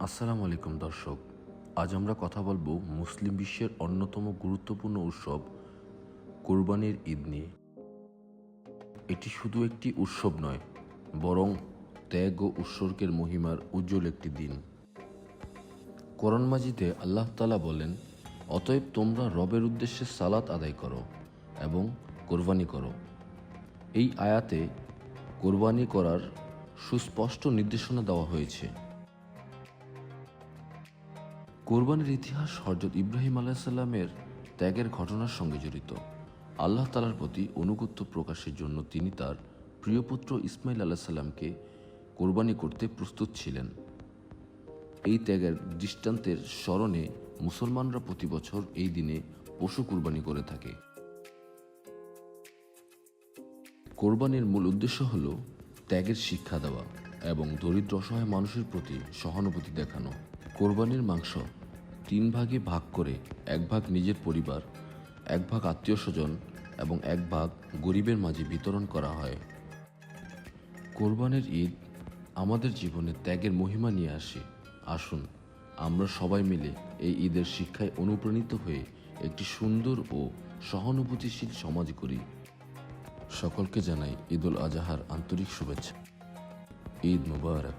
আসসালামু আলাইকুম দর্শক। আজ আমরা কথা বলবো মুসলিম বিশ্বের অন্যতম গুরুত্বপূর্ণ উৎসব কোরবানির ঈদ নিয়ে। এটি শুধু একটি উৎসব নয়, বরং ত্যাগ ও উৎসর্গের মহিমার উজ্জ্বল একটি দিন। কোরআন মাজিদে আল্লাহ তাআলা বলেন, অতএব তোমরা রবের উদ্দেশ্যে সালাত আদায় করো এবং কোরবানি করো। এই আয়াতে কোরবানি করার সুস্পষ্ট নির্দেশনা দেওয়া হয়েছে। কোরবানির ইতিহাস হযরত ইব্রাহিম আলাইহিসসালামের ত্যাগের ঘটনার সঙ্গে জড়িত। আল্লাহ তাআলার প্রতি আনুগত্য প্রকাশের জন্য তিনি তার প্রিয় পুত্র ইসমাইল আলাইহিসসালামকে কোরবানি করতে প্রস্তুত ছিলেন। এই ত্যাগের দৃষ্টান্তের স্মরণে মুসলমানরা প্রতি বছর এই দিনে পশু কোরবানি করে থাকে। কোরবানির মূল উদ্দেশ্য হল ত্যাগের শিক্ষা দেওয়া এবং দরিদ্র অসহায় মানুষের প্রতি সহানুভূতি দেখানো। কোরবানির মাংস 3 ভাগে ভাগ করে 1 ভাগ নিজের পরিবার, 1 ভাগ আত্মীয় স্বজন এবং 1 ভাগ গরিবের মাঝে বিতরণ করা হয়। কোরবানির ঈদ আমাদের জীবনে ত্যাগের মহিমা নিয়ে আসে। আসুন আমরা সবাই মিলে এই ঈদের শিক্ষায় অনুপ্রাণিত হয়ে একটি সুন্দর ও সহানুভূতিশীল সমাজ করি। সকলকে জানাই ঈদুল আজহার আন্তরিক শুভেচ্ছা। ঈদ মুবারক।